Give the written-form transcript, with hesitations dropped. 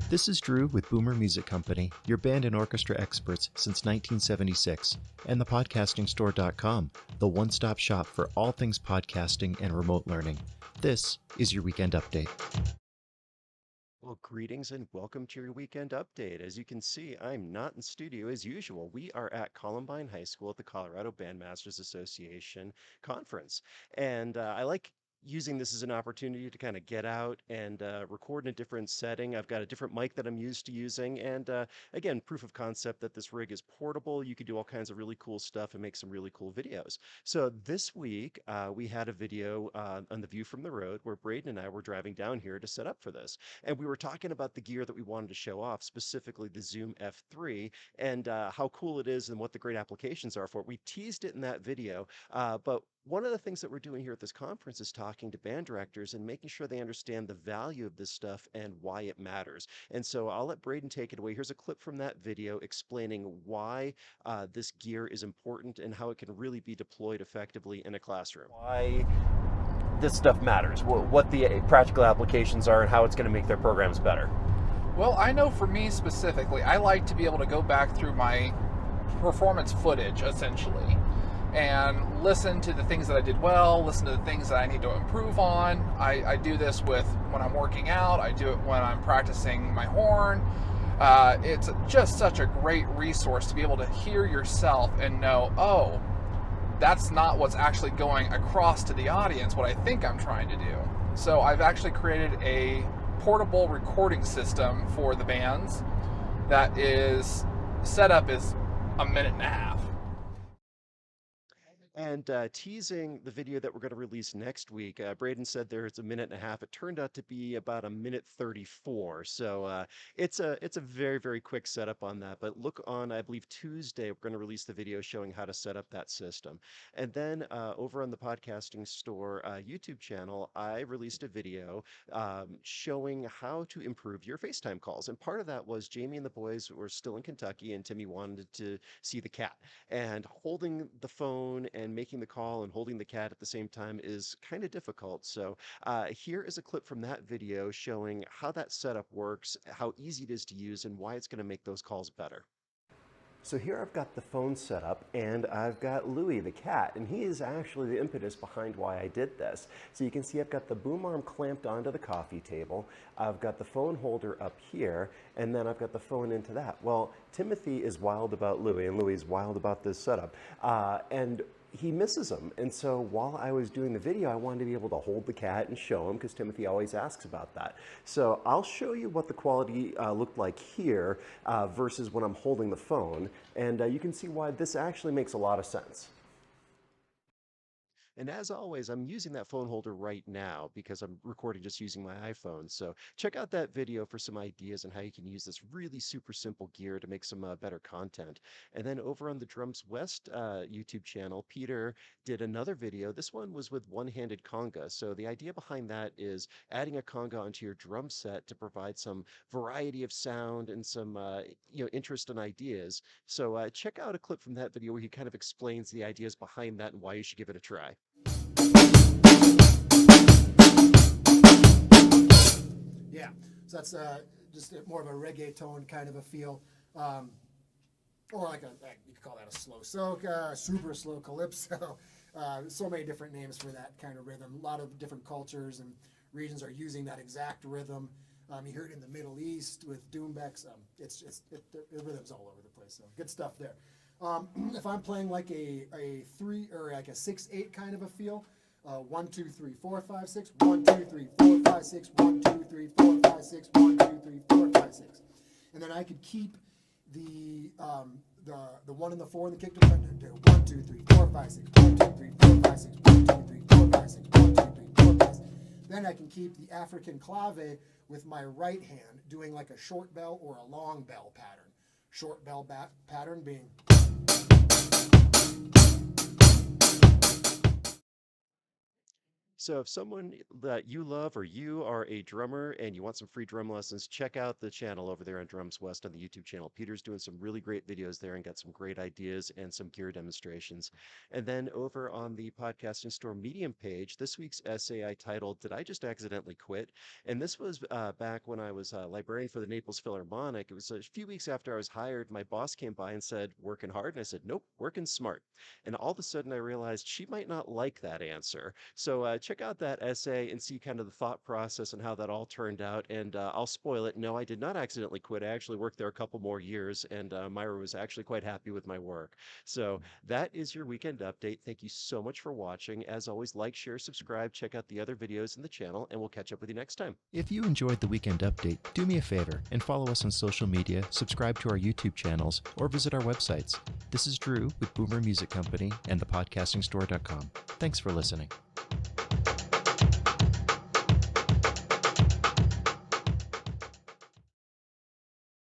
This is Drew with Boomer Music Company, your band and orchestra experts since 1976, and thepodcastingstore.com, the one-stop shop for all things podcasting and remote learning. This is your weekend update. Well, greetings and welcome to your weekend update. As you can see, I'm not in studio as usual. We are at Columbine High School at the Colorado Bandmasters Association conference. And I like using this as an opportunity to kind of get out and record in a different setting. I've got a different mic that I'm used to using. And again, proof of concept that this rig is portable. You could do all kinds of really cool stuff and make some really cool videos. So this week, we had a video on the view from the road where Braden and I were driving down here to set up for this. And we were talking about the gear that we wanted to show off, specifically the Zoom F3, and how cool it is and what the great applications are for it. We teased it in that video, but one of the things that we're doing here at this conference is talking to band directors and making sure they understand the value of this stuff and why it matters. And so I'll let Braden take it away. Here's a clip from that video explaining why this gear is important and how it can really be deployed effectively in a classroom. Why this stuff matters, what the practical applications are, and how it's going to make their programs better. Well, I know for me specifically, I like to be able to go back through my performance footage, essentially, and listen to the things that I did well, listen to the things that I need to improve on. I do this with when I'm working out, I do it when I'm practicing my horn. It's just such a great resource to be able to hear yourself and know, oh, that's not what's actually going across to the audience, what I think I'm trying to do. So I've actually created a portable recording system for the bands that is set up as a minute and a half. And teasing the video that we're going to release next week, Braden said there's a minute and a half. It turned out to be about a minute 34. So it's a very, very quick setup on that. But look on, I believe, Tuesday, we're going to release the video showing how to set up that system. And then over on the Podcasting Store YouTube channel, I released a video showing how to improve your FaceTime calls. And part of that was Jamie and the boys were still in Kentucky, and Timmy wanted to see the cat. And holding the phone and making the call and holding the cat at the same time is kind of difficult. So here is a clip from that video showing how that setup works, how easy it is to use, and why it's going to make those calls better. So here I've got the phone set up, and I've got Louie the cat, and he is actually the impetus behind why I did this. So you can see I've got the boom arm clamped onto the coffee table, I've got the phone holder up here, and then I've got the phone into that. Well, Timothy is wild about Louie, and Louie's wild about this setup, and he misses him. And so while I was doing the video, I wanted to be able to hold the cat and show him, because Timothy always asks about that. So I'll show you what the quality looked like here versus when I'm holding the phone. And you can see why this actually makes a lot of sense. And as always, I'm using that phone holder right now because I'm recording just using my iPhone. So check out that video for some ideas on how you can use this really super simple gear to make some better content. And then over on the Drums West YouTube channel, Peter did another video. This one was with one-handed conga. So the idea behind that is adding a conga onto your drum set to provide some variety of sound and some interest and ideas. So check out a clip from that video where he kind of explains the ideas behind that and why you should give it a try. Yeah, so that's just more of a reggaeton kind of a feel, or like you could call that a slow soca, super slow calypso. So many different names for that kind of rhythm. A lot of different cultures and regions are using that exact rhythm. You hear it in the Middle East with doumbeks. The rhythm's all over the place. So good stuff there. If I'm playing like a 3 or like a 6/8 kind of a feel, 1 2 3 4 5 6, 1 2 3 4 5 6, 1 2 3 4 5 6, 1 2 3 4 5 6, and then I could keep the 1 and the 4 and the kick to 1 2 3 4 5 6, 1 2 3 4 5 6, 1 2 3 4 5 6, 1 2 3 4 5 6. Then I can keep the African clave with my right hand doing like a short bell or a long bell pattern. Short bell pattern being. So if someone that you love or you are a drummer and you want some free drum lessons, check out the channel over there on Drums West on the YouTube channel. Peter's doing some really great videos there and got some great ideas and some gear demonstrations. And then over on the Podcasting Store Medium page, this week's essay I titled, Did I Just Accidentally Quit? And this was back when I was librarian for the Naples Philharmonic. It was a few weeks after I was hired. My boss came by and said, working hard? And I said, nope, working smart. And all of a sudden I realized she might not like that answer. So check out that essay and see kind of the thought process and how that all turned out. And I'll spoil it. No, I did not accidentally quit. I actually worked there a couple more years, and Myra was actually quite happy with my work. So that is your weekend update. Thank you so much for watching. As always, like, share, subscribe, check out the other videos in the channel, and we'll catch up with you next time. If you enjoyed the weekend update, do me a favor and follow us on social media, subscribe to our YouTube channels, or visit our websites. This is Drew with Boomer Music Company and thepodcastingstore.com. Thanks for listening.